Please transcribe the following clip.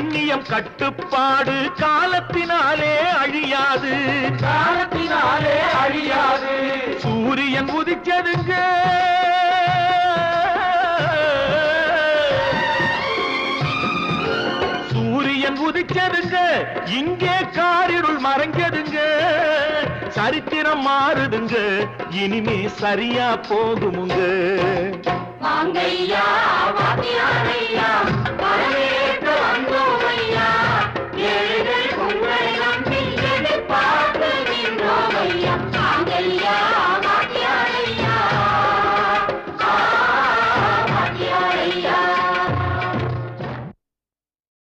கண்ணியம் கட்டுப்பாடு காலத்தினாலே அழியாது, காலத்தினாலே அழியாது. சூரியன் உதிச்சதுங்க, சூரியன் உதிச்சதுங்க, இங்கே காரிருள் மறைஞ்சதுங்க. சரித்திரம் மாறுதுங்க, இனிமே சரியா போகுமுங்க. வாங்கையா வாத்தியாரே